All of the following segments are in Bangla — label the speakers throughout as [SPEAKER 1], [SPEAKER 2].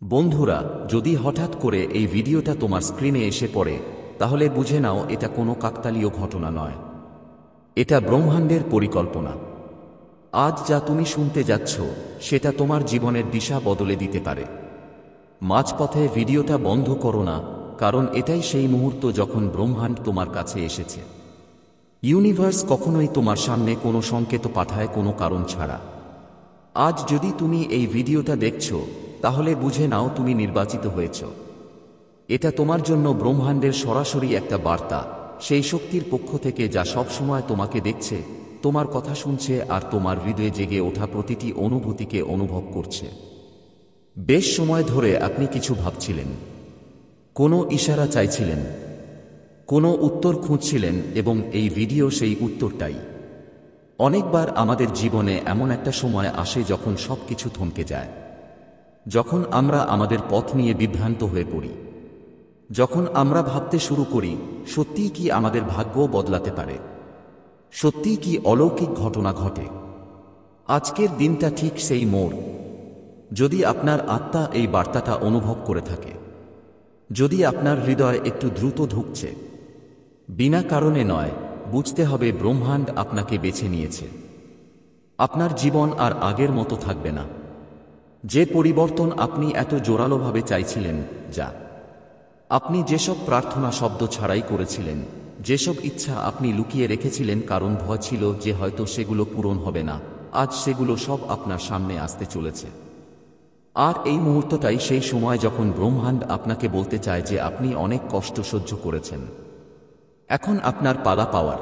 [SPEAKER 1] বন্ধুরা, যদি হঠাৎ করে এই ভিডিওটা তোমার স্ক্রিনে এসে পড়ে, তাহলে বুঝে নাও এটা কোনো কাকতালীয় ঘটনা নয়। এটা ব্রহ্মাণ্ডের পরিকল্পনা। আজ যা তুমি শুনতে যাচ্ছ, সেটা তোমার জীবনের দিশা বদলে দিতে পারে। মাঝপথে ভিডিওটা বন্ধ করো না, কারণ এটাই সেই মুহূর্ত যখন ব্রহ্মাণ্ড তোমার কাছে এসেছে। ইউনিভার্স কখনোই তোমার সামনে কোনো সংকেত পাঠায় কোনো কারণ ছাড়া। আজ যদি তুমি এই ভিডিওটা দেখছো, তাহলে বুঝে নাও তুমি নির্বাচিত হয়েছ। এটা তোমার জন্য ব্রহ্মাণ্ডের সরাসরি একটা বার্তা, সেই শক্তির পক্ষ থেকে যা সব সময় তোমাকে দেখছে, তোমার কথা শুনছে আর তোমার হৃদয়ে জেগে ওঠা প্রতিটি অনুভূতিকে অনুভব করছে। বেশ সময় ধরে আপনি কিছু ভাবছিলেন, কোনো ইশারা চাইছিলেন, কোনো উত্তর খুঁজছিলেন, এবং এই ভিডিও সেই উত্তরটাই। অনেকবার আমাদের জীবনে এমন একটা সময় আসে যখন সবকিছু থমকে যায়, যখন আমরা আমাদের পথ নিয়ে বিভ্রান্ত হয়ে পড়ি, যখন আমরা ভাবতে শুরু করি সত্যিই কি আমাদের ভাগ্য বদলাতে পারে, সত্যিই কি অলৌকিক ঘটনা ঘটে। আজকের দিনটা ঠিক সেই মোড়। যদি আপনার আত্মা এই বার্তাটা অনুভব করে থাকে, যদি আপনার হৃদয় একটু দ্রুত ঢুকছে, বিনা কারণে নয়, বুঝতে হবে ব্রহ্মাণ্ড আপনাকে বেছে নিয়েছে। আপনার জীবন আর আগের মতো থাকবে না। যে পরিবর্তন আপনি এত জোরালোভাবে চাইছিলেন, যা আপনি যেসব প্রার্থনা শব্দ ছাড়াই করেছিলেন, যেসব ইচ্ছা আপনি লুকিয়ে রেখেছিলেন কারণ ভয় ছিল যে হয়তো সেগুলো পূরণ হবে না, আজ সেগুলো সব আপনার সামনে আসতে চলেছে। আর এই মুহূর্তটাই সেই সময় যখন ব্রহ্মাণ্ড আপনাকে বলতে চায় যে আপনি অনেক কষ্ট সহ্য করেছেন। এখন আপনার পালা পাওয়ার।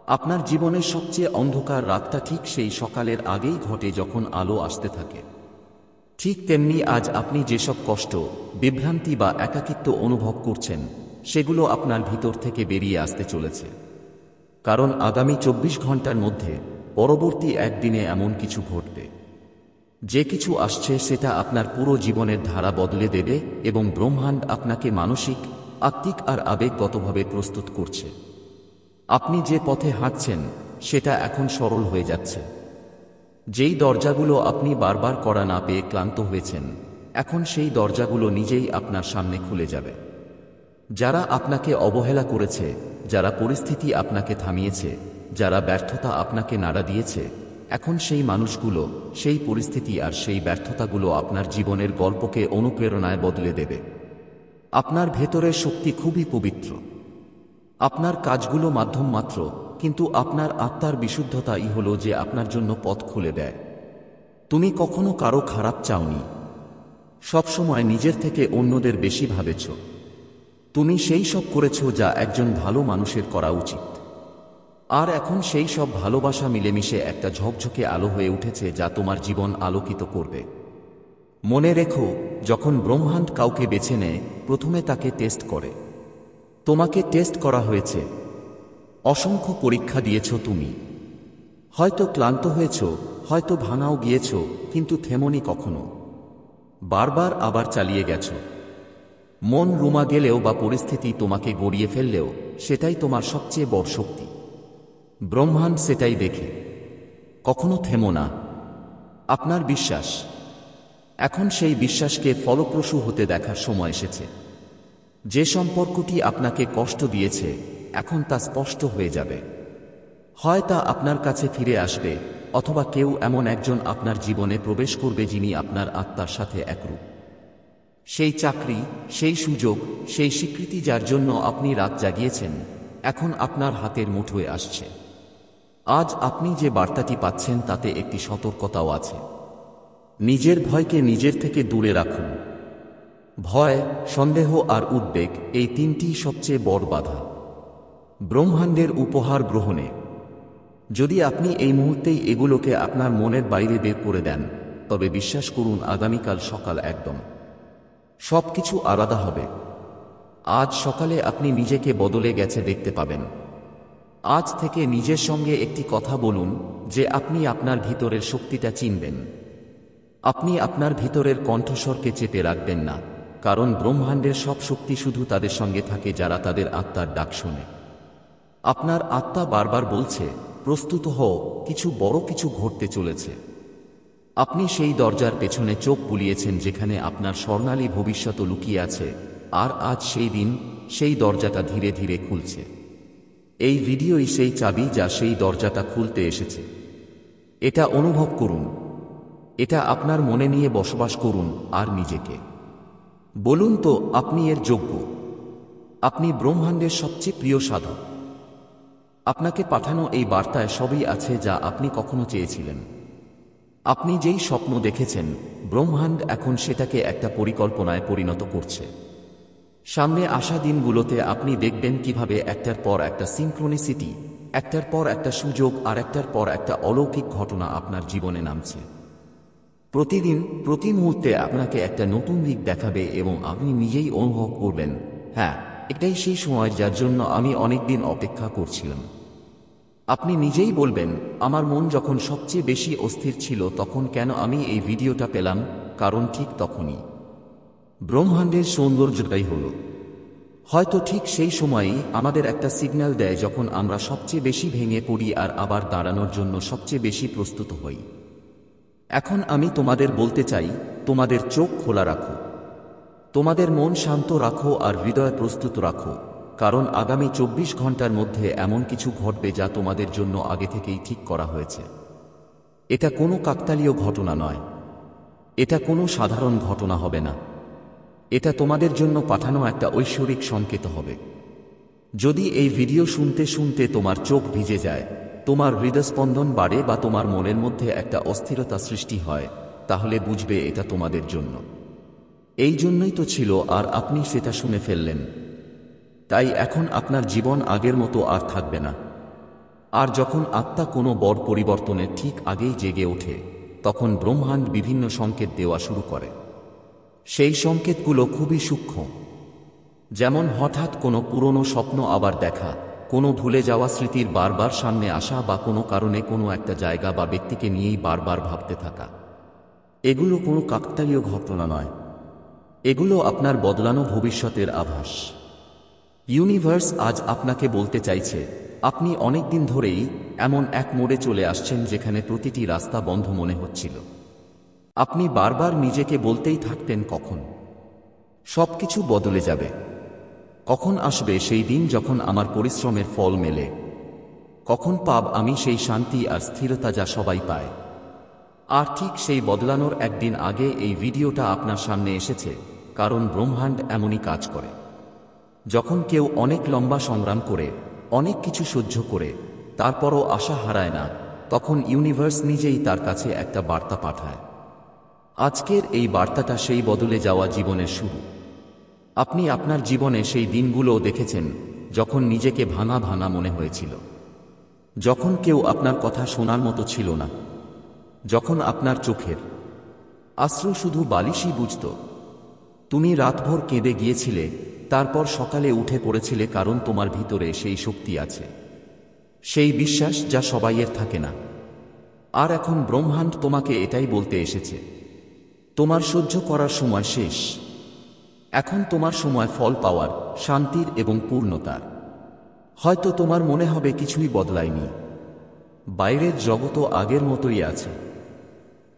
[SPEAKER 1] আপনার জীবনের সবচেয়ে অন্ধকার রাতটা ঠিক সেই সকালের আগেই ঘটে যখন আলো আসতে থাকে। ঠিক তেমনি আজ আপনি যেসব কষ্ট, বিভ্রান্তি বা একাকিত্ব অনুভব করছেন, সেগুলো আপনার ভিতর থেকে বেরিয়ে আসতে চলেছে। কারণ আগামী 24 ঘন্টার মধ্যে পরবর্তী একদিনে এমন কিছু ঘটবে, যে কিছু আসছে সেটা আপনার পুরো জীবনের ধারা বদলে দেবে, এবং ব্রহ্মাণ্ড আপনাকে মানসিক, আত্মিক আর আবেগগতভাবে প্রস্তুত করছে। আপনি যে পথে হাঁটছেন সেটা এখন সরল হয়ে যাচ্ছে। যেই দরজাগুলো আপনি বারবার করা না পেয়ে ক্লান্ত হয়েছেন, এখন সেই দরজাগুলো নিজেই আপনার সামনে খুলে যাবে। যারা আপনাকে অবহেলা করেছে, যারা পরিস্থিতি আপনাকে থামিয়েছে, যারা ব্যর্থতা আপনাকে নাড়া দিয়েছে, এখন সেই মানুষগুলো, সেই পরিস্থিতি আর সেই ব্যর্থতাগুলো আপনার জীবনের গল্পকে অনুপ্রেরণায় বদলে দেবে। আপনার ভেতরের শক্তি খুবই পবিত্র। আপনার কাজগুলো মাধ্যম মাত্র, কিন্তু আপনার আত্মার বিশুদ্ধতাই হলো যে আপনার জন্য পথ খুলে দেয়। তুমি কখনো কারো খারাপ চাওনি, সবসময় নিজের থেকে অন্যদের বেশি ভাবেছ। তুমি সেই সব করেছ যা একজন ভালো মানুষের করা উচিত। আর এখন সেই সব ভালোবাসা মিলেমিশে একটা ঝকঝকে আলো হয়ে উঠেছে যা তোমার জীবন আলোকিত করবে। মনে রেখো, যখন ব্রহ্মাণ্ড কাউকে বেছে নেয়, প্রথমে তাকে টেস্ট করে। তোমাকে টেস্ট করা হয়েছে। অসংখ্য পরীক্ষা দিয়েছ তুমি। হয়তো ক্লান্ত হয়েছ, হয়তো ভাঙাও গিয়েছ, কিন্তু থেমোনি কখনো। বারবার আবার চালিয়ে গেছ। মন রুমা গেলেও বা পরিস্থিতি তোমাকে গড়িয়ে ফেললেও, সেটাই তোমার সবচেয়ে বড় শক্তি। ব্রহ্মাণ্ড সেটাই দেখে। কখনো থেমো না। আপনার বিশ্বাস, এখন সেই বিশ্বাসকে ফলপ্রসূ হতে দেখার সময় এসেছে। যে সম্পর্কটি আপনাকে কষ্ট দিয়েছে, এখন তা স্পষ্ট হয়ে যাবে। হয় তা আপনার কাছে ফিরে আসবে, অথবা কেউ এমন একজন আপনার জীবনে প্রবেশ করবে যিনি আপনার আত্মার সাথে একরূপ। সেই চাকরি, সেই সুযোগ, সেই স্বীকৃতি যার জন্য আপনি রাত জাগিয়েছেন, এখন আপনার হাতের মুঠোয় আসছে। আজ আপনি যে বার্তাটি পাচ্ছেন তাতে একটি সতর্কতাও আছে। নিজের ভয়কে নিজের থেকে দূরে রাখুন। ভয়, সন্দেহ আর উদ্বেগ, এই তিনটিই সবচেয়ে বড় বাধা ব্রহ্মাণ্ডের উপহার গ্রহণে। যদি আপনি এই মুহূর্তেই এগুলোকে আপনার মনের বাইরে বের করে দেন, তবে বিশ্বাস করুন, আগামীকাল সকাল একদম সবকিছু আলাদা হবে। আজ সকালে আপনি নিজেকে বদলে গেছে দেখতে পাবেন। আজ থেকে নিজের সঙ্গে একটি কথা বলুন যে আপনি আপনার ভিতরের শক্তিটা চিনবেন। আপনি আপনার ভিতরের কণ্ঠস্বরকে চেপে রাখবেন না, কারণ ব্রহ্মাণ্ডের সব শক্তি শুধু তাদের সঙ্গে থাকে যারা তাদের আত্মার ডাক শোনে। আপনার আত্মা বারবার বলছে, প্রস্তুত হও, কিছু বড় কিছু ঘটতে চলেছে। আপনি সেই দরজার পেছনে চোখ বুলিয়েছেন যেখানে আপনার স্বর্ণালী ভবিষ্যৎ লুকিয়ে আছে, আর আজ সেই দিন, সেই দরজাটা ধীরে ধীরে খুলছে। এই ভিডিওই সেই চাবি যা সেই দরজাটা খুলতে এসেছে। এটা অনুভব করুন, এটা আপনার মনে নিয়ে বসবাস করুন, আর নিজেকে বলুন তো আপনি এর যোগ্য। আপনি ব্রহ্মাণ্ডের সবচেয়ে প্রিয় সাধক। আপনাকে পাঠানো এই বার্তায় সবই আছে যা আপনি কখনো চেয়েছিলেন। আপনি যেই স্বপ্ন দেখেছেন, ব্রহ্মাণ্ড এখন সেটাকে একটা পরিকল্পনায় পরিণত করছে। সামনে আসা দিনগুলোতে আপনি দেখবেন কিভাবে একটার পর একটা সিনক্রোনিসিটি, একটার পর একটা সুযোগ আর একটার পর একটা অলৌকিক ঘটনা আপনার জীবনে নামছে। প্রতিদিন, প্রতি মুহূর্তে আপনাকে একটা নতুন দিক দেখাবে এবং আপনি নিজেই অনুভব করবেন, হ্যাঁ, এটাই সেই সময় যার জন্য আমি অনেকদিন অপেক্ষা করছিলাম। আপনি নিজেই বলবেন, আমার মন যখন সবচেয়ে বেশি অস্থির ছিল তখন কেন আমি এই ভিডিওটা পেলাম? কারণ ঠিক তখনই ব্রহ্মাণ্ডের সৌন্দর্যটাই হলো হয়তো ঠিক সেই সময়ই আমাদের একটা সিগন্যাল দেয় যখন আমরা সবচেয়ে বেশি ভেঙে পড়ি আর আবার দাঁড়ানোর জন্য সবচেয়ে বেশি প্রস্তুত হই। এখন আমি তোমাদের বলতে চাই, তোমাদের চোখ খোলা রাখো, তোমাদের মন শান্ত রাখো আর হৃদয় প্রস্তুত রাখো, কারণ আগামী 24 ঘন্টার মধ্যে এমন কিছু ঘটবে যা তোমাদের জন্য আগে থেকেই ঠিক করা হয়েছে। এটা কোনো কাকতালীয় ঘটনা নয়, এটা কোনো সাধারণ ঘটনা হবে না, এটা তোমাদের জন্য পাঠানো একটা ঐশ্বরিক সংকেত হবে। যদি এই ভিডিও শুনতে শুনতে তোমার চোখ ভিজে যায়, তোমার হৃদস্পন্দন বাড়ে বা তোমার মনের মধ্যে একটা অস্থিরতা সৃষ্টি হয়, তাহলে বুঝবে এটা তোমাদের জন্য। এই জন্যই তো ছিল, আর আপনি সেটা শুনে ফেললেন। তাই এখন আপনার জীবন আগের মতো আর থাকবে না। আর যখন আত্মা কোনো বড় পরিবর্তনের ঠিক আগেই জেগে ওঠে, তখন ব্রহ্মাণ্ড বিভিন্ন সংকেত দেওয়া শুরু করে। সেই সংকেতগুলো খুবই সূক্ষ্ম, যেমন হঠাৎ কোনো পুরনো স্বপ্ন আবার দেখা, কোনো ভুলে যাওয়া স্মৃতির বারবার সামনে আসা, বা কোনো কারণে কোনো একটা জায়গা বা ব্যক্তিকে নিয়েই বারবার ভাবতে থাকা। এগুলো কোনো কাকতালীয় ঘটনা নয়, এগুলো আপনার বদলানো ভবিষ্যতের আভাস। ইউনিভার্স আজ আপনাকে বলতে চাইছে, আপনি অনেক দিন ধরেই এমন এক মোড়ে চলে আসছেন যেখানে প্রতিটি রাস্তা বন্ধ মনে হচ্ছিল। আপনি বারবার নিজেকে বলতেই থাকতেন, কখন সবকিছু বদলে যাবে, কখন আসবে সেই দিন যখন আমার পরিশ্রমের ফল মেলে, কখন পাব আমি সেই শান্তি আর স্থিরতা যা সবাই পায়। আর ঠিক সেই বদলানোর একদিন আগে এই ভিডিওটা আপনার সামনে এসেছে, কারণ ব্রহ্মাণ্ড এমনই কাজ করে। যখন কেউ অনেক লম্বা সংগ্রাম করে, অনেক কিছু সহ্য করে, তারপরও আশা হারায় না, তখন ইউনিভার্স নিজেই তার কাছে একটা বার্তা পাঠায়। আজকের এই বার্তাটা সেই বদলে যাওয়া জীবনের শুরু। আপনি আপনার জীবনে সেই দিনগুলো দেখেছেন যখন নিজেকে ভাঙা ভাঙা মনে হয়েছিল, যখন কেউ আপনার কথা শোনার মতো ছিল না, যখন আপনার চোখের অশ্রু শুধু বালিশই বুঝত। তুমি রাতভর কেঁদে গিয়েছিলে, তারপর সকালে উঠে পড়েছিলে, কারণ তোমার ভিতরে সেই শক্তি আছে, সেই বিশ্বাস যা সবাইয়ের থাকে না। আর এখন ব্রহ্মাণ্ড তোমাকে এটাই বলতে এসেছে, তোমার সহ্য করার সময় শেষ। এখন তোমার সময় ফল পাওয়ার, শান্তির এবং পূর্ণতার। হয়তো তোমার মনে হবে কিছুই বদলায়নি, বাইরের জগৎও আগের মতোই আছে,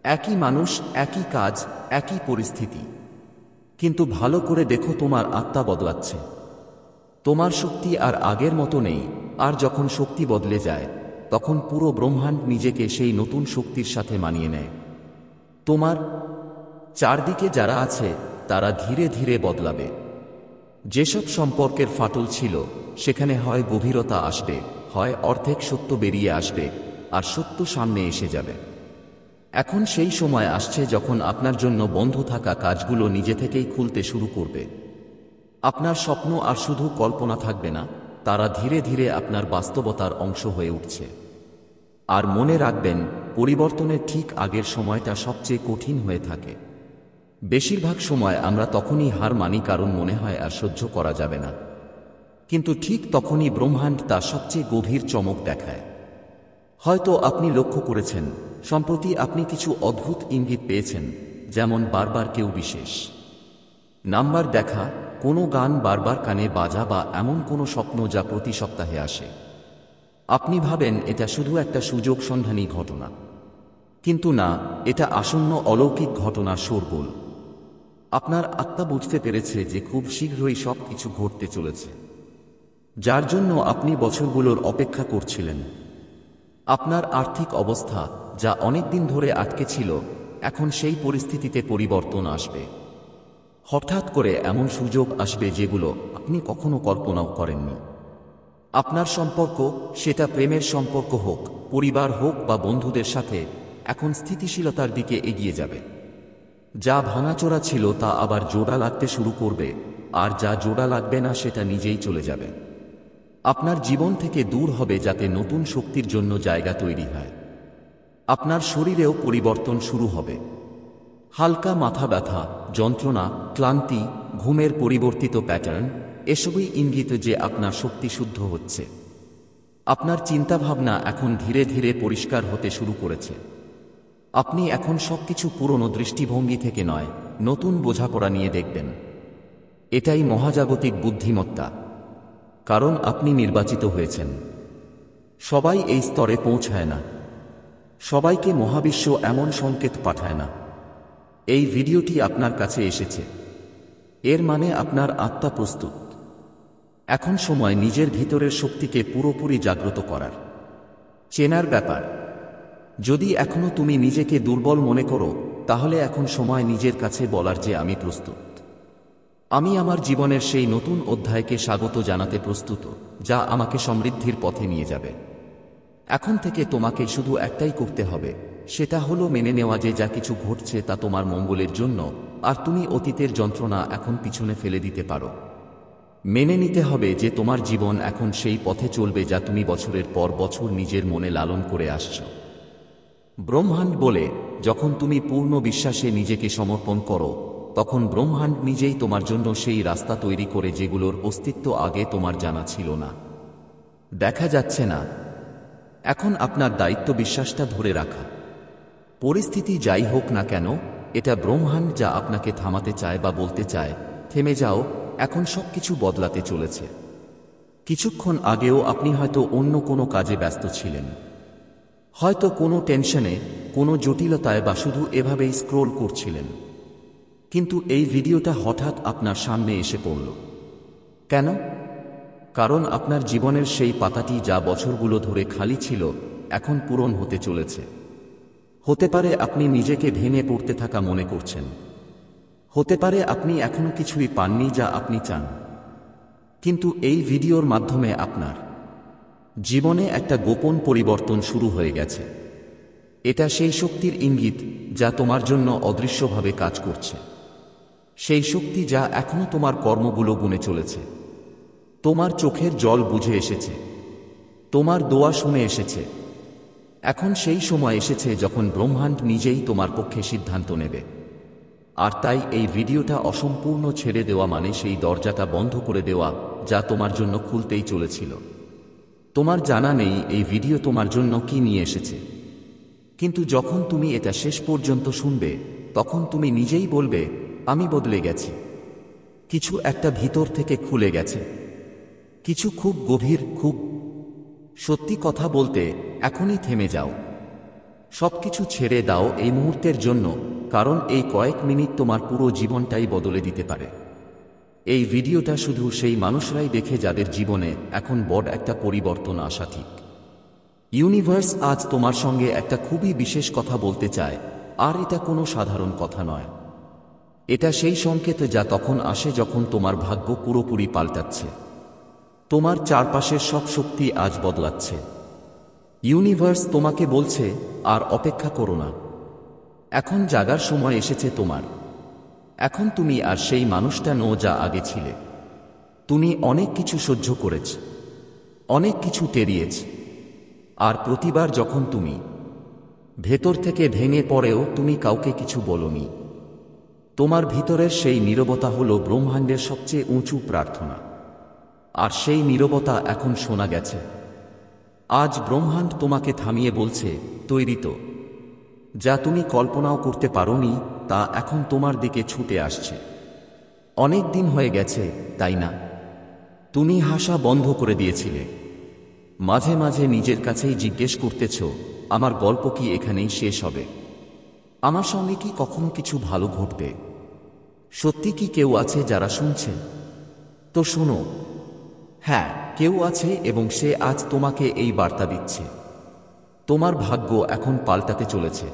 [SPEAKER 1] একই মানুষ, একই কাজ, একই পরিস্থিতি। কিন্তু ভালো করে দেখো, তোমার আত্মা বদলাচ্ছে। তোমার শক্তি আর আগের মতো নেই, আর যখন শক্তি বদলে যায়, তখন পুরো ব্রহ্মাণ্ড নিজেকে সেই নতুন শক্তির সাথে মানিয়ে নেয়। তোমার চারদিকে যারা আছে তারা ধীরে ধীরে বদলাবে। যেসব সম্পর্কের ফাটল ছিল, সেখানে হয় গভীরতা আসবে, হয় অর্ধেক সত্য বেরিয়ে আসবে, আর সত্য সামনে এসে যাবে। এখন সেই সময় আসছে যখন আপনার জন্য বন্ধ থাকা কাজগুলো নিজে থেকেই খুলতে শুরু করবে। আপনার স্বপ্ন আর শুধু কল্পনা থাকবে না, তারা ধীরে ধীরে আপনার বাস্তবতার অংশ হয়ে উঠছে। আর মনে রাখবেন, পরিবর্তনের ঠিক আগের সময়টা সবচেয়ে কঠিন হয়ে থাকে। বেশিরভাগ সময় আমরা তখনই হার মানি, কারণ মনে হয় আর সহ্য করা যাবে না। কিন্তু ঠিক তখনই ব্রহ্মাণ্ড তার সবচেয়ে গভীর চমক দেখায়। হয়তো আপনি লক্ষ্য করেছেন, সম্প্রতি আপনি কিছু অদ্ভুত ইঙ্গিত পেয়েছেন, যেমন বারবার কেউ বিশেষ নাম্বার দেখা, কোনো গান বারবার কানে বাজা, বা এমন কোনো স্বপ্ন যা প্রতি সপ্তাহে আসে। আপনি ভাবেন এটা শুধু একটা সুযোগ সন্ধানী ঘটনা, কিন্তু না, এটা আসন্ন অলৌকিক ঘটনার শোরগোল। আপনার আত্মা বুঝতে পেরেছে যে খুব শীঘ্রই সব কিছু ঘটতে চলেছে, যার জন্য আপনি বছরগুলোর অপেক্ষা করছিলেন। আপনার আর্থিক অবস্থা, যা অনেক দিন ধরে আটকে ছিল, এখন সেই পরিস্থিতিতে পরিবর্তন আসবে। হঠাৎ করে এমন সুযোগ আসবে যেগুলো আপনি কখনো কল্পনাও করেননি। আপনার সম্পর্ক, সেটা প্রেমের সম্পর্ক হোক, পরিবার হোক বা বন্ধুদের সাথে, এখন স্থিতিশীলতার দিকে এগিয়ে যাবে। যা ভাঙাচোরা ছিল তা আবার জোড়া লাগতে শুরু করবে, আর যা জোড়া লাগবে না সেটা নিজেই চলে যাবে। আপনার জীবন থেকে দূর হবে যাতে নতুন শক্তির জন্য জায়গা তৈরি হয়। আপনার শরীরেও পরিবর্তন শুরু হবে। হালকা মাথা ব্যথা, যন্ত্রণা, ক্লান্তি, ঘুমের পরিবর্তিত প্যাটার্ন, এসবই ইঙ্গিত যে আপনার শক্তি শুদ্ধ হচ্ছে। আপনার চিন্তাভাবনা এখন ধীরে ধীরে পরিষ্কার হতে শুরু করেছে। আপনি এখন সবকিছু পুরনো দৃষ্টিভঙ্গি থেকে নয়, নতুন বোঝাপড়া নিয়ে দেখবেন। এটাই মহাজাগতিক বুদ্ধিমত্তা, কারণ আপনি নির্বাচিত হয়েছেন। সবাই এই স্তরে পৌঁছায় না। সবাইকে মহাবিশ্ব এমন সংকেত পাঠায় না। এই ভিডিওটি আপনার কাছে এসেছে, এর মানে আপনার আত্মা প্রস্তুত। এখন সময় নিজের ভিতরের শক্তিকে পুরোপুরি জাগ্রত করার, চেনার ব্যাপার। যদি এখনো তুমি নিজেকে দুর্বল মনে করো, তাহলে এখন সময় নিজের কাছে বলার যে আমি প্রস্তুত। আমি আমার জীবনের সেই নতুন অধ্যায়কে স্বাগত জানাতে প্রস্তুত, যা আমাকে সমৃদ্ধির পথে নিয়ে যাবে। এখন থেকে তোমাকে শুধু একটাই করতে হবে, সেটা হলো মেনে নেওয়া যে যা কিছু ঘটছে তা তোমার মঙ্গলের জন্য, আর তুমি অতীতের যন্ত্রণা এখন পিছনে ফেলে দিতে পারো। মেনে নিতে হবে যে তোমার জীবন এখন সেই পথে চলবে যা তুমি বছরের পর বছর নিজের মনে লালন করে আসছো। ব্রহ্মাণ্ড বলে, যখন তুমি পূর্ণ বিশ্বাসে নিজেকে সমর্পণ করো, তখন ব্রহ্মাণ্ড নিজেই তোমার জন্য সেই রাস্তা তৈরি করে যেগুলোর অস্তিত্ব আগে তোমার জানা ছিল না, দেখা যাচ্ছে না। এখন আপনার দায়িত্ব বিশ্বাসটা ধরে রাখা। পরিস্থিতি যাই হোক না কেন, এটা ব্রহ্মাণ্ড যা আপনাকে থামাতে চায় বা বলতে চায়, থেমে যাও, এখন সবকিছু বদলাতে চলেছে। কিছুক্ষণ আগেও আপনি হয়তো অন্য কোনো কাজে ব্যস্ত ছিলেন, হয়তো কোনো টেনশনে, কোনো জটিলতায়, বা শুধু এভাবেই স্ক্রোল করছিলেন। কিন্তু এই ভিডিওটা হঠাৎ আপনার সামনে এসে পড়ল। কেন? কারণ আপনার জীবনের সেই পাতাটি যা বছরগুলো ধরে খালি ছিল, এখন পূরণ হতে চলেছে। হতে পারে আপনি নিজেকে ভেঙে পড়তে থাকা মনে করছেন। হতে পারে আপনি এখনো কিছুই পাননি যা আপনি চান। কিন্তু এই ভিডিওর মাধ্যমে আপনার জীবনে একটা গোপন পরিবর্তন শুরু হয়ে গেছে। এটা সেই শক্তির ইঙ্গিত যা তোমার জন্য অদৃশ্যভাবে কাজ করছে। সেই শক্তি যা এখনো তোমার কর্মগুলো গুনে চলেছে। তোমার চোখের জল বুঝে এসেছে, তোমার দোয়া শুনে এসেছে। এখন সেই সময় এসেছে যখন ব্রহ্মাণ্ড নিজেই তোমার পক্ষে সিদ্ধান্ত নেবে। আর তাই এই ভিডিওটা অসম্পূর্ণ ছেড়ে দেওয়া মানে সেই দরজাটা বন্ধ করে দেওয়া যা তোমার জন্য খুলতেই চলেছিল। তোমার জানা নেই এই ভিডিও তোমার জন্য কি নিয়ে এসেছে, কিন্তু যখন তুমি এটা শেষ পর্যন্ত শুনবে, তখন তুমি নিজেই বলবে, আমি বদলে গেছি। কিছু একটা ভিতর থেকে খুলে গেছে, কিছু খুব গভীর, খুব সত্যি। কথা বলতে এখনই থেমে যাও, সবকিছু ছেড়ে দাও এই মুহূর্তের জন্য, কারণ এই কয়েক মিনিট তোমার পুরো জীবনটাই বদলে দিতে পারে। এই ভিডিওটা শুধু সেই মানুষরাই দেখে যাদের জীবনে এখন বড় একটা পরিবর্তন আসা ঠিক। ইউনিভার্স আজ তোমার সঙ্গে একটা খুবই বিশেষ কথা বলতে চায়, আর এটা কোনো সাধারণ কথা নয়। এটা সেই সংকেত যা তখন আসে যখন তোমার ভাগ্য পুরোপুরি পাল্টাচ্ছে। তোমার চারপাশের সব শক্তি আজ বদলাচ্ছে। ইউনিভার্স তোমাকে বলছে, আর অপেক্ষা করো না, এখন জাগার সময় এসেছে তোমার। এখন তুমি আর সেই মানুষটা নও যা আগে ছিলে। তুমি অনেক কিছু সহ্য করেছ, অনেক কিছু টেরিয়েছ, আর প্রতিবার যখন তুমি ভেতর থেকে ভেঙে পড়েও তুমি কাউকে কিছু বলোনি। তোমার ভিতরের সেই নীরবতা হলো ব্রহ্মাণ্ডের সবচেয়ে উঁচু প্রার্থনা, আর সেই নীরবতা এখন শোনা গেছে। আজ ব্রহ্মাণ্ড তোমাকে থামিয়ে বলছে, তৈরি তো? যা তুমি কল্পনাও করতে পারোনি তা এখন তোমার দিকে ছুটে আসছে। অনেক দিন হয়ে গেছে, তাই না? তুমি হাসা বন্ধ করে দিয়েছিলে। মাঝে মাঝে নিজের কাছেই জিজ্ঞেস করতেছ, আমার গল্প কি এখানেই শেষ হবে? আমার সঙ্গে কি কখনো কিছু ভালো ঘটবে? সত্যি কি কেউ আছে যারা শুনছে? তো শোনো। হ্যাঁ, কেউ আছে এবং সে আজ তোমাকে এই বার্তা দিচ্ছে। তোমার ভাগ্য এখন পাল্টাতে চলেছে।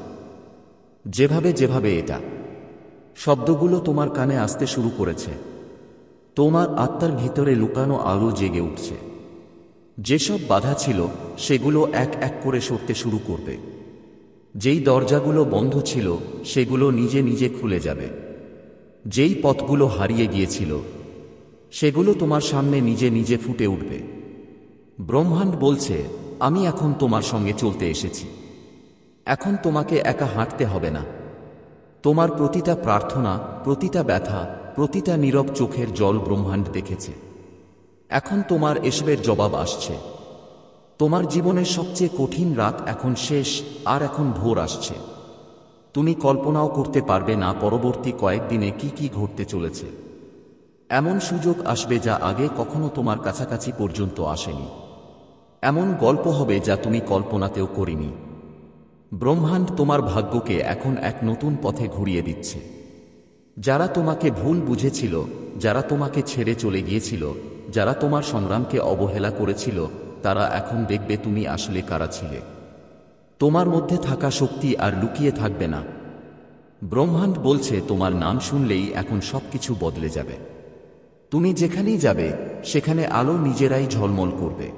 [SPEAKER 1] যেভাবে যেভাবে এটা শব্দগুলো তোমার কানে আসতে শুরু করেছে, তোমার আত্মার ভিতরে লুকানো আলো জেগে উঠছে। যেসব বাধা ছিল সেগুলো এক এক করে সরতে শুরু করবে। যেই দরজাগুলো বন্ধ ছিল সেগুলো নিজে নিজে খুলে যাবে। যেই পথগুলো হারিয়ে গিয়েছিল সেগুলো তোমার সামনে নিজে নিজে ফুটে উঠবে। ব্রহ্মাণ্ড বলছে, আমি এখন তোমার সঙ্গে চলতে এসেছি। এখন তোমাকে একা হাঁটতে হবে না। তোমার প্রতিটা প্রার্থনা, প্রতিটা ব্যথা, প্রতিটা নীরব চোখের জল ব্রহ্মাণ্ড দেখেছে। এখন তোমার এসবের জবাব আসছে। তোমার জীবনের সবচেয়ে কঠিন রাত এখন শেষ, আর এখন ভোর আসছে। তুমি কল্পনাও করতে পারবে না পরবর্তী কয়েকদিনে কি কি ঘটতে চলেছে। এমন সুযোগ আসবে যা আগে কখনো তোমার কাছাকাছি পর্যন্ত আসেনি। এমন গল্প হবে যা তুমি কল্পনাতেও করিনি। ব্রহ্মাণ্ড তোমার ভাগ্যকে এখন এক নতুন পথে ঘুরিয়ে দিচ্ছে। যারা তোমাকে ভুল বুঝেছিল, যারা তোমাকে ছেড়ে চলে গিয়েছিল, যারা তোমার সংগ্রামকে অবহেলা করেছিল, তারা এখন দেখবে তুমি আসলে কারা ছিলে। তোমার মধ্যে থাকা শক্তি আর লুকিয়ে থাকবে না। ব্রহ্মাণ্ড বলছে, তোমার নাম শুনলেই এখন সবকিছু বদলে যাবে। তুমি যেখানেই যাবে সেখানে আলো নিজেরাই ঝলমল করবে।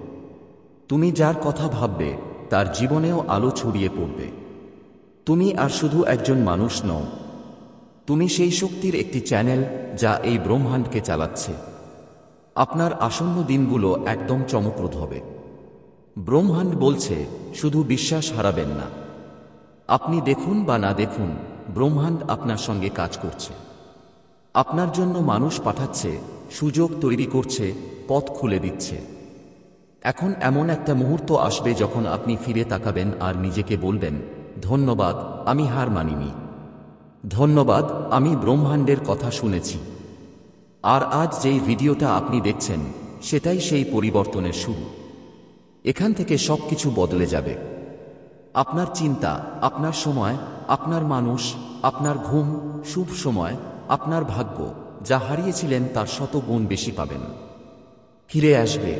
[SPEAKER 1] তুমি যার কথা ভাববে তার জীবনেও আলো ছড়িয়ে পড়বে। তুমি আর শুধু একজন মানুষ নও, তুমি সেই শক্তির একটি চ্যানেল যা এই ব্রহ্মাণ্ডকে চালাচ্ছে। আপনার আসন্ন দিনগুলো একদম চমকপ্রদ হবে। ব্রহ্মাণ্ড বলছে, শুধু বিশ্বাস হারাবেন না। আপনি দেখুন বা না দেখুন, ব্রহ্মাণ্ড আপনার সঙ্গে কাজ করছে। আপনার জন্য মানুষ পাঠাচ্ছে, সুযোগ তৈরি করছে, পথ খুলে দিচ্ছে। এখন এমন একটা মুহূর্ত আসবে যখন আপনি ফিরে তাকাবেন আর নিজেকে বলবেন, ধন্যবাদ, আমি হার মানিনি। ধন্যবাদ, আমি ব্রহ্মাণ্ডের কথা শুনেছি। আর আজ যেই ভিডিওটা আপনি দেখছেন সেটাই সেই পরিবর্তনের শুরু। এখান থেকে সবকিছু বদলে যাবে। আপনার চিন্তা, আপনার সময়, আপনার মানুষ, আপনার ঘুম, শুভ সময়, আপনার ভাগ্য, যা হারিয়েছিলেন তার 100 গুণ বেশি পাবেন। ফিরে আসবে।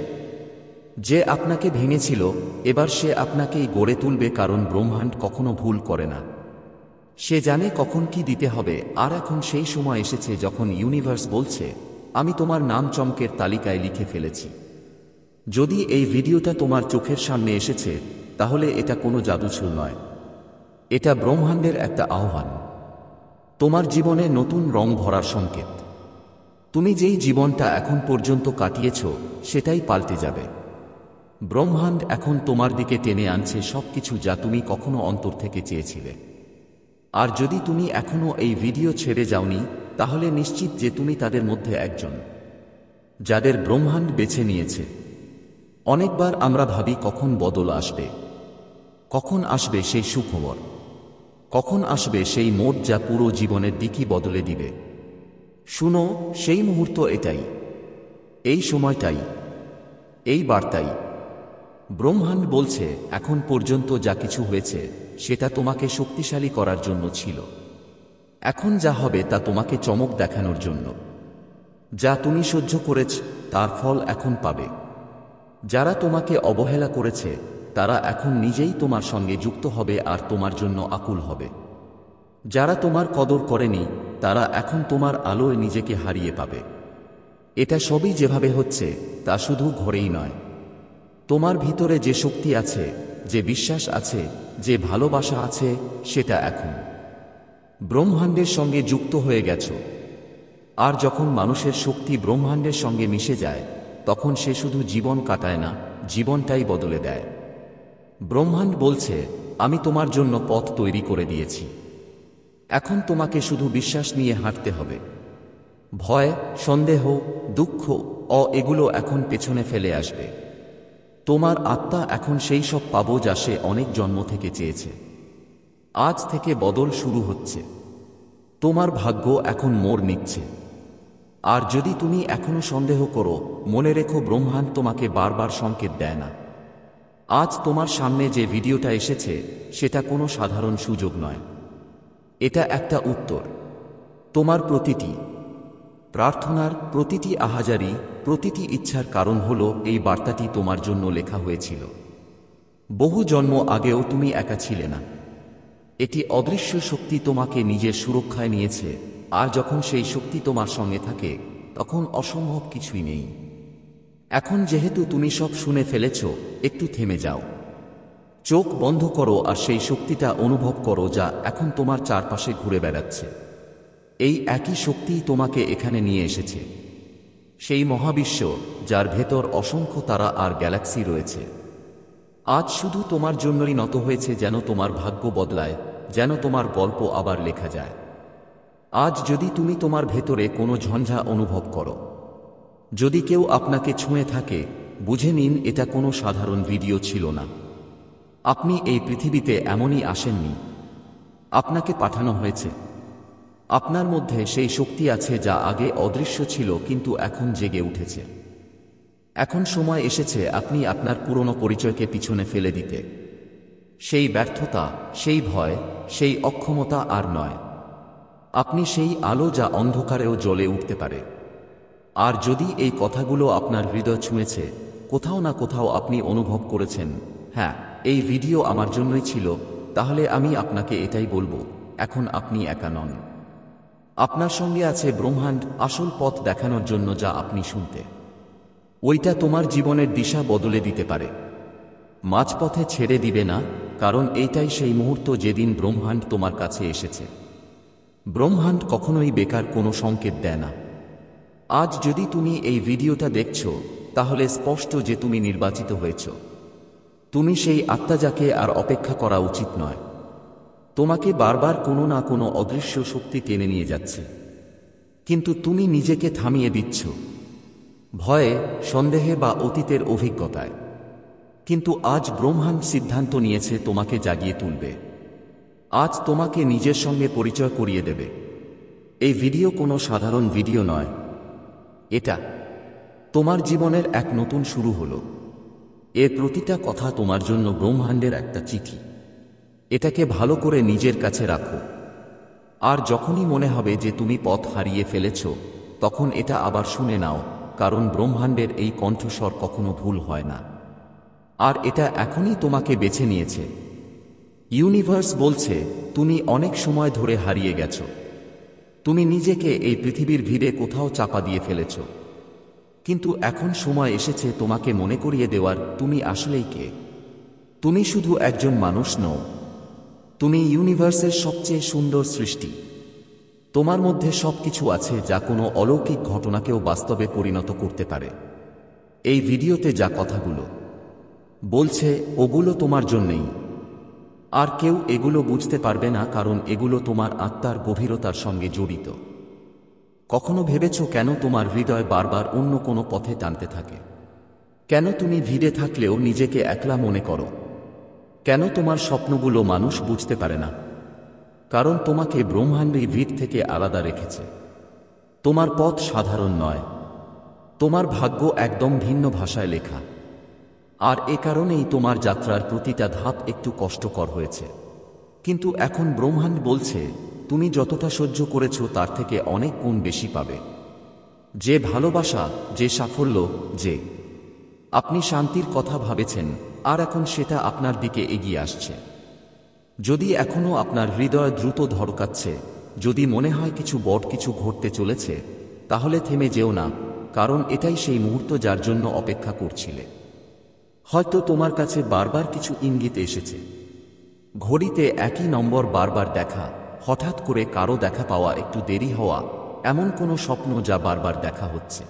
[SPEAKER 1] যে আপনাকে ভেঙেছিল এবার সে আপনাকেই গড়ে তুলবে, কারণ ব্রহ্মাণ্ড কখনো ভুল করে না। সে জানে কখন কি দিতে হবে, আর এখন সেই সময় এসেছে যখন ইউনিভার্স বলছে, আমি তোমার নাম চমকের তালিকায় লিখে ফেলেছি। যদি এই ভিডিওটা তোমার চোখের সামনে এসেছে তাহলে এটা কোনো জাদুছুল নয়, এটা ব্রহ্মাণ্ডের একটা আহ্বান। তোমার জীবনে নতুন রং ভরার সংকেত। তুমি যেই জীবনটা এখন পর্যন্ত কাটিয়েছ সেটাই পাল্টে যাবে। ব্রহ্মাণ্ড এখন তোমার দিকে টেনে আনছে সবকিছু যা তুমি কখনো অন্তর থেকে চেয়েছিলে। আর যদি তুমি এখনো এই ভিডিও ছেড়ে যাওনি তাহলে নিশ্চিত যে তুমি তাদের মধ্যে একজন, যাদের ব্রহ্মাণ্ড বেছে নিয়েছে। অনেকবার আমরা ভাবি কখন বদল আসবে, কখন আসবে সেই সুখবর, কখন আসবে সেই মোড় যা পুরো জীবনের দিকই বদলে দিবে। শুনো, সেই মুহূর্ত এটাই, এই সময়টাই, এই বার্তাই। ব্রহ্মাণ্ড বলছে, এখন পর্যন্ত যা কিছু হয়েছে সেটা তোমাকে শক্তিশালী করার জন্য ছিল। এখন যা হবে তা তোমাকে চমক দেখানোর জন্য। যা তুমি সহ্য করেছ তার ফল এখন পাবে। যারা তোমাকে অবহেলা করেছে তারা এখন নিজেই তোমার সঙ্গে যুক্ত হবে আর তোমার জন্য আকুল হবে। যারা তোমার কদর করেনি তারা এখন তোমার আলোয় নিজেকে হারিয়ে পাবে। এটা সবই যেভাবে হচ্ছে তা শুধু ঘরেই নয়, তোমার ভিতরে যে শক্তি আছে, যে বিশ্বাস আছে, যে ভালোবাসা আছে, সেটা এখন ব্রহ্মাণ্ডের সঙ্গে যুক্ত হয়ে গেছো। আর যখন মানুষের শক্তি ব্রহ্মাণ্ডের সঙ্গে মিশে যায় তখন সে শুধু জীবন কাটায় না, জীবনটাই বদলে দেয়। ব্রহ্মাণ্ড বলছে, আমি তোমার জন্য পথ তৈরি করে দিয়েছি। এখন তোমাকে শুধু বিশ্বাস নিয়ে হাঁটতে হবে। ভয়, সন্দেহ, দুঃখ, এগুলো এখন পেছনে ফেলে আসবে। তোমার আত্মা এখন সেই সব পাবো যা সে অনেক জন্ম থেকে চেয়েছে। আজ থেকে বদল শুরু হচ্ছে। তোমার ভাগ্য এখন মোড় নিচ্ছে। আর যদি তুমি এখনো সন্দেহ করো, মনে রেখো ব্রহ্মাণ্ড তোমাকে বারবার সংকেত দেয় না। আজ তোমার সামনে যে ভিডিওটা এসেছে সেটা কোনো সাধারণ সুযোগ নয়। এটা একটা উত্তর। তোমার প্রতিটি প্রার্থনার, প্রতিটি আহাজারি, প্রতিটি ইচ্ছার কারণ হলো এই বার্তাটি তোমার জন্য লেখা হয়েছিল। বহু জন্ম আগেও তুমি একা ছিলে না। এটি অদৃশ্য শক্তি তোমাকে নিজের সুরক্ষায় নিয়েছে, আর যখন সেই শক্তি তোমার সঙ্গে থাকে তখন অসম্ভব কিছুই নেই। এখন যেহেতু তুমি সব শুনে ফেলেছ, একটু থেমে যাও, চোখ বন্ধ করো আর সেই শক্তিটা অনুভব করো যা এখন তোমার চারপাশে ঘুরে বেড়াচ্ছে। এই একই শক্তিই তোমাকে এখানে নিয়ে এসেছে, সেই মহাবিশ্ব যার ভেতর অসংখ্য তারা আর গ্যালাক্সি রয়েছে। আজ শুধু তোমার জন্যই নত হয়েছে, যেন তোমার ভাগ্য বদলায়, যেন তোমার গল্প আবার লেখা যায়। আজ যদি তুমি তোমার ভেতরে কোনো ঝঞ্ঝা অনুভব করো, যদি কেউ আপনাকে ছুঁয়ে থাকে, বুঝে নিন এটা কোনো সাধারণ ভিডিও ছিল না। আপনি এই পৃথিবীতে এমনই আসেননি, আপনাকে পাঠানো হয়েছে। আপনার মধ্যে সেই শক্তি আছে যা আগে অদৃশ্য ছিল কিন্তু এখন জেগে উঠেছে। এখন সময় এসেছে আপনি আপনার পুরনো পরিচয়কে পিছনে ফেলে দিতে। সেই ব্যর্থতা, সেই ভয়, সেই অক্ষমতা আর নয়। আপনি সেই আলো যা অন্ধকারেও জ্বলে উঠতে পারে। আর যদি এই কথাগুলো আপনার হৃদয় ছুঁয়েছে, কোথাও না কোথাও আপনি অনুভব করেছেন, হ্যাঁ, এই ভিডিও আমার জন্যই ছিল, তাহলে আমি আপনাকে এটাই বলবো, এখন আপনি একা নন। আপনার সঙ্গে আছে ব্রহ্মাণ্ড, আসল পথ দেখানোর জন্য যা আপনি শুনতে। ওইটা তোমার জীবনের দিশা বদলে দিতে পারে। মাঝপথে ছেড়ে দিবে না, কারণ এইটাই সেই মুহূর্ত যেদিন ব্রহ্মাণ্ড তোমার কাছে এসেছে। ব্রহ্মাণ্ড কখনোই বেকার কোনো সংকেত দেয় না। আজ যদি তুমি এই ভিডিওটা দেখছো, তাহলে স্পষ্ট যে তুমি নির্বাচিত হয়েছ। তুমি সেই আত্মা যাকে আর অপেক্ষা করা উচিত নয়। তোমাকে বারবার কোনো না কোনো অদৃশ্য শক্তি টেনে নিয়ে যাচ্ছে, কিন্তু তুমি নিজেকে থামিয়ে দিচ্ছ, ভয়ে, সন্দেহে বা অতীতের অভিজ্ঞতায়। কিন্তু আজ ব্রহ্মাণ্ড সিদ্ধান্ত নিয়েছে তোমাকে জাগিয়ে তুলবে। আজ তোমাকে নিজের সঙ্গে পরিচয় করিয়ে দেবে। এই ভিডিও কোনো সাধারণ ভিডিও নয়, এটা তোমার জীবনের এক নতুন শুরু হলো। এর প্রতিটা কথা তোমার জন্য ব্রহ্মাণ্ডের একটা চিঠি। এটাকে ভালো করে নিজের কাছে রাখো, আর যখনই মনে হবে যে তুমি পথ হারিয়ে ফেলেছ, তখন এটা আবার শুনে নাও, কারণ ব্রহ্মাণ্ডের এই কণ্ঠস্বর কখনো ভুল হয় না। আর এটা এখনই তোমাকে বেছে নিয়েছে। ইউনিভার্স বলছে, তুমি অনেক সময় ধরে হারিয়ে গেছ। তুমি নিজেকে এই পৃথিবীর ভিড়ে কোথাও চাপা দিয়ে ফেলেছ, কিন্তু এখন সময় এসেছে তোমাকে মনে করিয়ে দেওয়ার, তুমি আসলেই কে। তুমি শুধু একজন মানুষ নও, তুমি ইউনিভার্সের সবচেয়ে সুন্দর সৃষ্টি। তোমার মধ্যে সবকিছু আছে যা কোনো অলৌকিক ঘটনাকেও বাস্তবে পরিণত করতে পারে। এই ভিডিওতে যা কথাগুলো বলছে, ওগুলো তোমার জন্যই। আর কেউ এগুলো বুঝতে পারবে না, কারণ এগুলো তোমার আত্মার গভীরতার সঙ্গে জড়িত। কখনো ভেবেছ কেন তোমার হৃদয় বারবার অন্য কোনো পথে টানতে থাকে? কেন তুমি ভিড়ে থাকলেও নিজেকে একলা মনে করো? কেন তোমার স্বপ্নগুলো মানুষ বুঝতে পারে না? কারণ তোমাকে ব্রহ্মাণ্ডের ভিড় থেকে আলাদা রেখেছে। তোমার পথ সাধারণ নয়, তোমার ভাগ্য একদম ভিন্ন ভাষায় লেখা। আর এ কারণেই তোমার যাত্রার প্রতিটা ধাপ একটু কষ্টকর হয়েছে। কিন্তু এখন ব্রহ্মাণ্ড বলছে, তুমি যতটা সহ্য করেছ তার থেকে অনেক গুণ বেশি পাবে। যে ভালোবাসা, যে সাফল্য, যে আপনি শান্তির কথা ভাবেছেন, আর এখন সেটা আপনার দিকে এগিয়ে আসছে। যদি এখনো আপনার হৃদয় দ্রুত ধড়কাচ্ছে, যদি মনে হয় কিছু বড় কিছু ঘটতে চলেছে, তাহলে থেমে যেও না, কারণ এটাই সেই মুহূর্ত যার জন্য অপেক্ষা করছিলে। হয়তো তোমার কাছে বারবার কিছু ইঙ্গিত এসেছে, ঘড়িতে একই নম্বর বারবার দেখা, হঠাৎ করে কারো দেখা পাওয়া, একটু দেরি হওয়া, এমন কোনো স্বপ্ন যা বারবার দেখা হচ্ছে।